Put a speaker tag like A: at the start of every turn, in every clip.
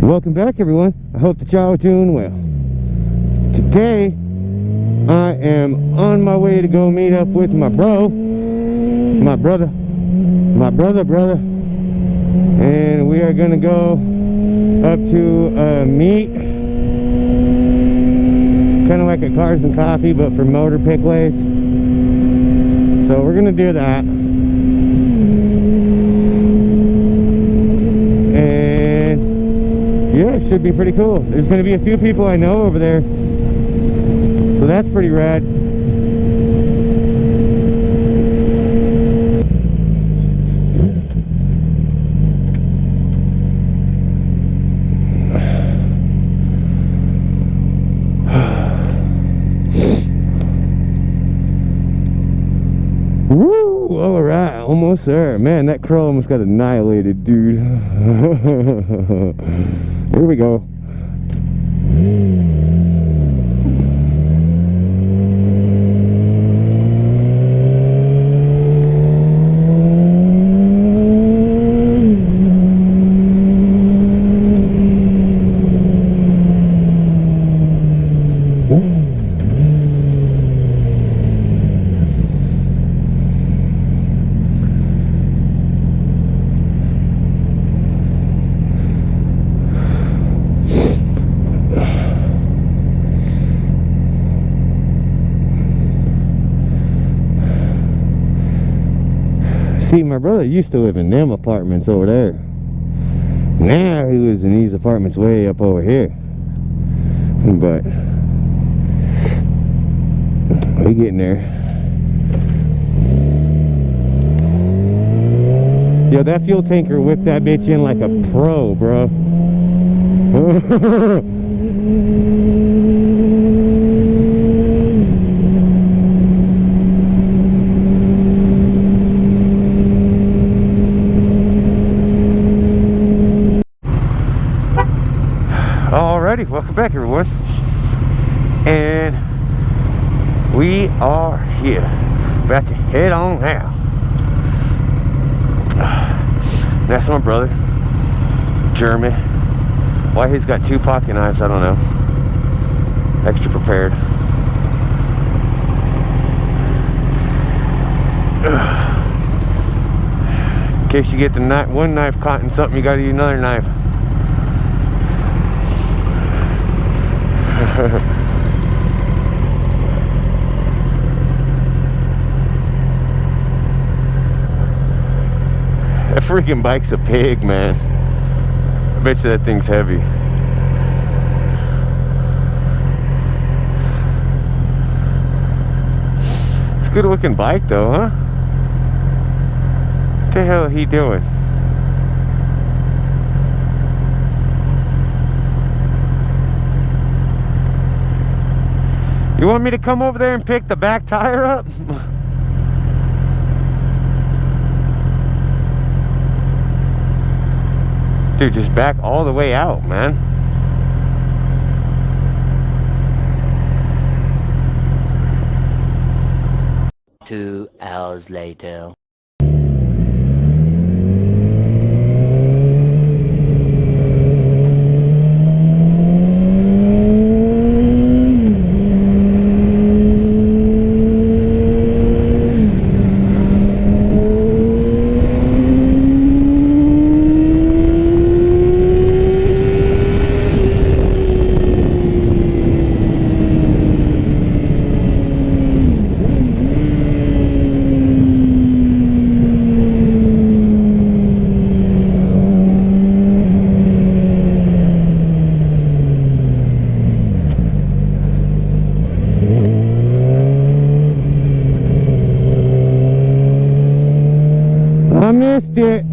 A: Welcome back, everyone. I hope that y'all are doing well. Today I am on my way to go meet up with my brother, and we are gonna go up to a meet, kind of like a Cars and Coffee, but for motor pickways. So we're gonna do that. Yeah, it should be pretty cool. There's going to be a few people I know over there, so that's pretty rad. Woo! All right, almost there. Man, that crow almost got annihilated, dude. Here we go. See, my brother used to live in them apartments over there. Now he lives in these apartments way up over here. But we getting there. Yo, that fuel tanker whipped that bitch in like a pro, bro. Alrighty, welcome back, everyone, and we are here, about to head on out. That's my brother, Jeremy. Why he's got two pocket knives, I don't know. Extra prepared. In case you get the one knife caught in something, you gotta use another knife. That freaking bike's a pig, man. I bet you that thing's heavy. It's a good looking bike though, huh? What the hell is he doing? You want me to come over there and pick the back tire up? Dude, just back all the way out, man.
B: 2 hours later.
A: I missed it.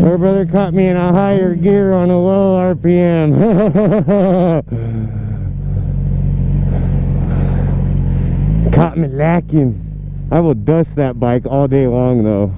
A: My brother caught me in a higher gear on a low RPM. Caught me lacking. I will dust that bike all day long though.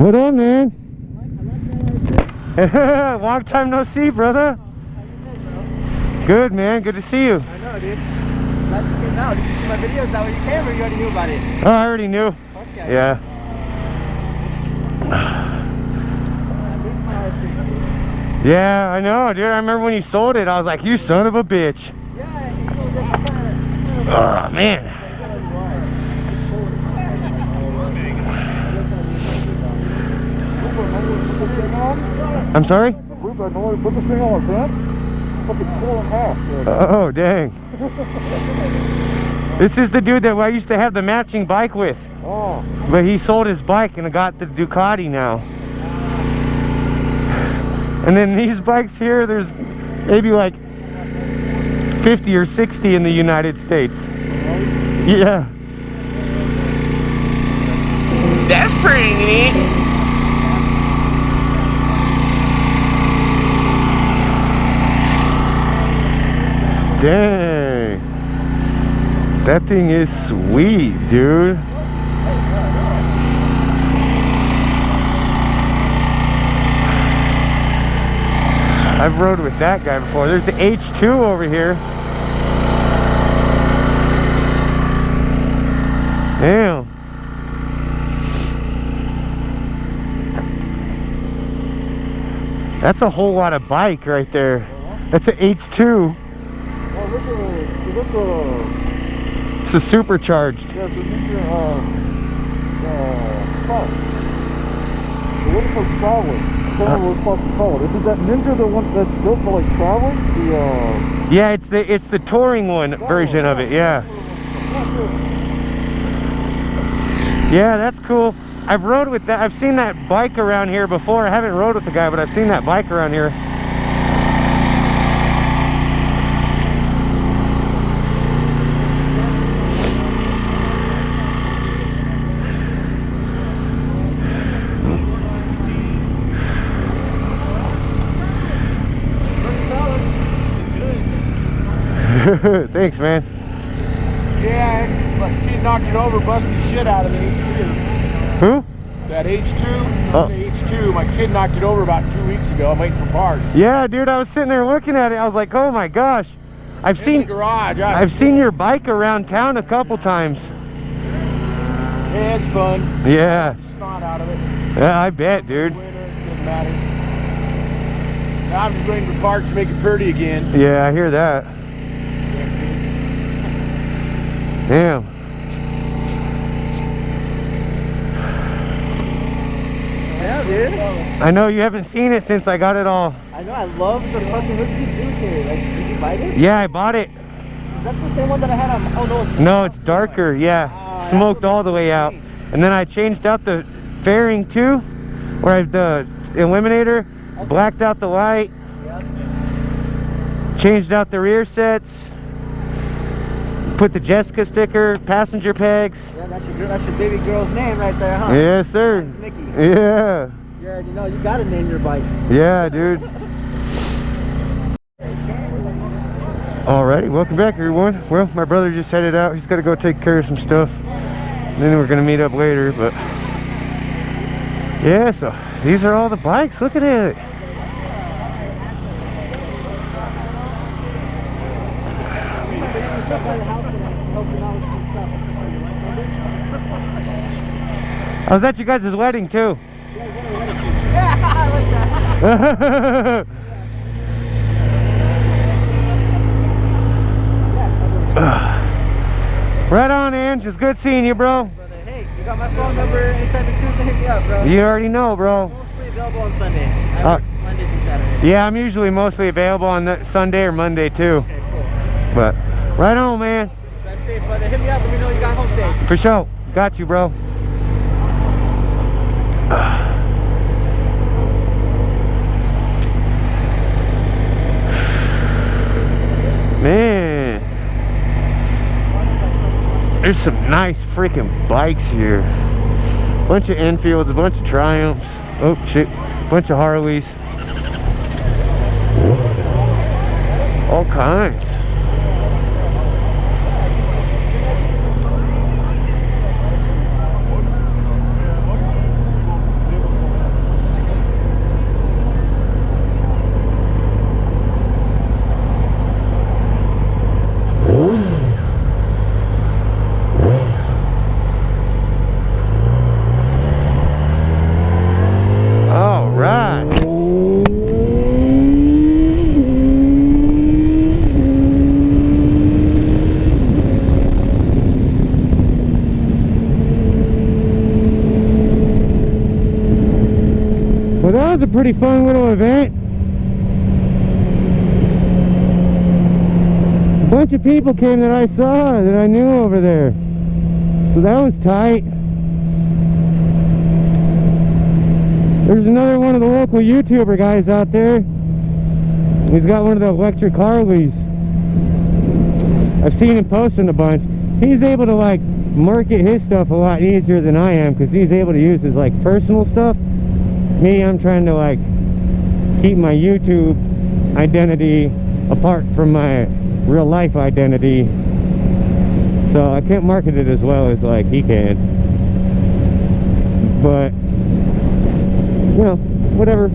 A: What up, man?
C: I like the
A: Long time no see, brother. Good, man. Good to see you.
C: I know, dude. Glad you came out. Did you see my videos? Is that where you came, or you already knew about it?
A: Oh, I already knew.
C: Okay.
A: Yeah.
C: This is my R6, dude.
A: Yeah, I know, dude. I remember when you sold it, I was like, you son of a bitch.
C: Yeah, you know, this I kind of.
A: Oh, man. I'm sorry?
D: Put this thing on, man. Fucking 4.5.
A: Oh, dang. This is the dude that I used to have the matching bike with.
D: Oh.
A: But he sold his bike and got the Ducati now. And then these bikes here, there's maybe like 50 or 60 in the United States. Yeah.
B: That's pretty neat.
A: Dang. That thing is sweet, dude. I've rode with that guy before. There's the H2 over here. Damn. That's a whole lot of bike right there. That's an H2. It's a supercharged.
D: Yeah, it's a Ninja, what is it traveling? I don't know what it's supposed to call it. Is that Ninja the one that's built for like traveling?
A: Yeah, it's the touring one version of it. Yeah. Yeah, that's cool. I've rode with that. I've seen that bike around here before. I haven't rode with the guy, but I've seen that bike around here. Thanks, man.
D: Yeah, but kid knocked it over, busted the shit out of the H2.
A: Who?
D: That H2?
A: Oh.
D: The H2, my kid knocked it over about 2 weeks ago. I'm waiting for parts.
A: Yeah, dude, I was sitting there looking at it. I was like, oh my gosh. I've
D: In
A: seen
D: the garage.
A: I've seen your bike around town a couple times.
D: Yeah, it's fun.
A: Yeah.
D: Snot out of it.
A: Yeah, I bet, dude.
D: Winter, it doesn't matter. Now I'm just waiting for parts to make it pretty again.
A: Yeah, I hear that. Damn.
C: Yeah, dude.
A: I know you haven't seen it since I got it all.
C: I know. I love the fucking. What did you do here? Like, did you buy this?
A: Yeah, I bought it.
C: Is that the same one that I had on? Oh no. It's
A: No, it's darker. Yeah,
C: that's
A: smoked
C: what
A: all
C: makes
A: the
C: it
A: way out.
C: green.
A: And then I changed out the fairing too, where I the eliminator, blacked out the light, changed out the rear sets, put the Jessica sticker, passenger pegs.
C: Yeah, that's your baby girl's name right there, huh?
A: Yes, sir.
C: That's Mickey.
A: Yeah.
C: You already know. You gotta name your bike.
A: Yeah, dude. Alrighty, welcome back, everyone. Well, my brother just headed out. He's got to go take care of some stuff. And then we're gonna meet up later, but yeah, so these are all the bikes. Look at it. I was at you guys' wedding too.
C: Yeah, I like that.
A: Right on, Ange. It's good seeing you, bro.
C: Brother, hey, you got my phone number. Anytime you choose to hit me up, bro.
A: You already know, bro.
C: Mostly available on Sunday. I work Monday through Saturday.
A: Yeah, I'm usually mostly available on Sunday or Monday too.
C: Okay, cool.
A: But right on, man.
C: Drive safe, brother. Hit me up. Let me know you got home safe.
A: For sure. Got you, bro. Man, there's some nice freaking bikes here. Bunch of Enfields, a bunch of Triumphs. Oh shit, bunch of Harleys. All kinds. pretty fun little event. A bunch of people came that I saw, that I knew over there. So that was tight. There's another one of the local YouTuber guys out there. He's got one of the electric Harleys. I've seen him posting a bunch. He's able to like market his stuff a lot easier than I am, because he's able to use his like personal stuff. Me, I'm trying to like keep my YouTube identity apart from my real life identity, so I can't market it as well as like he can. But you know, whatever.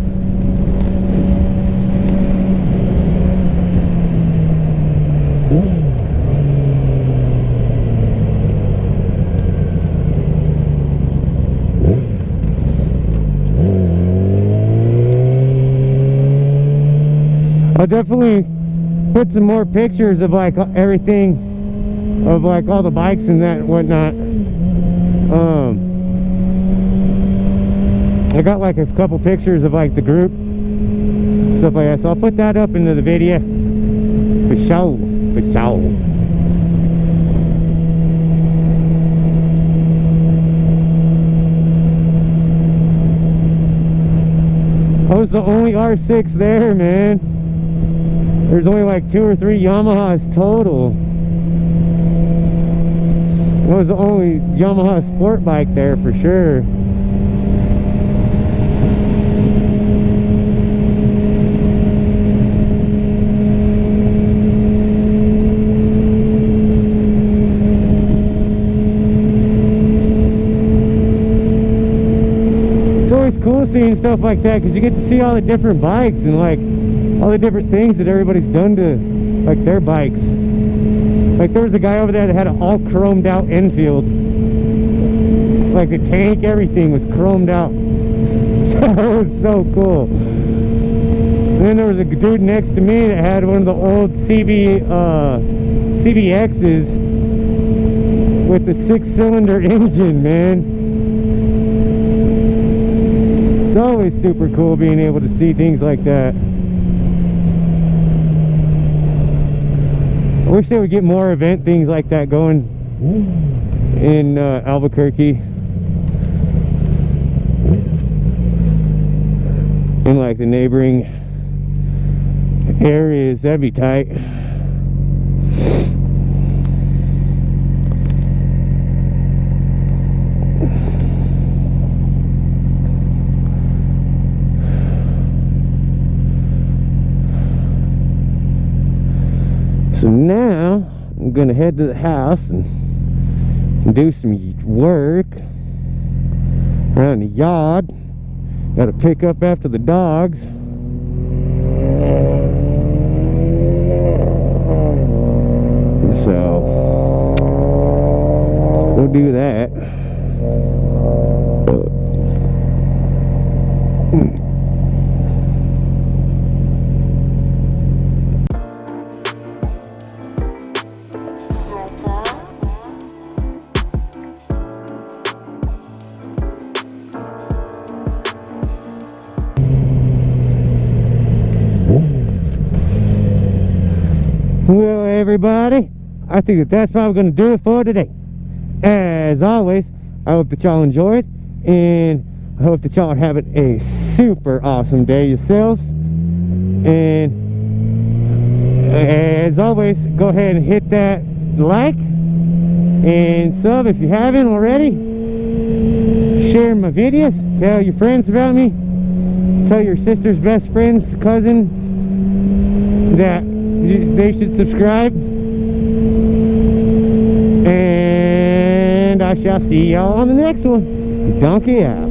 A: I'll definitely put some more pictures of like everything, of like all the bikes and that and whatnot. I got like a couple pictures of like the group, stuff like that, so I'll put that up into the video for sure, for sure. I was the only R6 there, man. There's only like 2 or 3 Yamahas total. I was the only Yamaha sport bike there for sure. It's always cool seeing stuff like that, because you get to see all the different bikes and like all the different things that everybody's done to like their bikes. Like there was a guy over there that had an all chromed out Enfield. Like the tank, everything was chromed out. That was so cool. And then there was a dude next to me that had one of the old CBXs with the 6-cylinder engine, man. It's always super cool being able to see things like that. I wish they would get more event things like that going in Albuquerque. In like the neighboring areas, that'd be tight. So now I'm gonna head to the house and do some work around the yard. Gotta pick up after the dogs. So go do that. Well, everybody, I think that that's probably going to do it for today. As always, I hope that y'all enjoyed, and I hope that y'all are having a super awesome day yourselves. And as always, go ahead and hit that like and sub if you haven't already. Share my videos, tell your friends about me, tell your sister's best friend's cousin that they should subscribe, and I shall see y'all on the next one. Donkey out.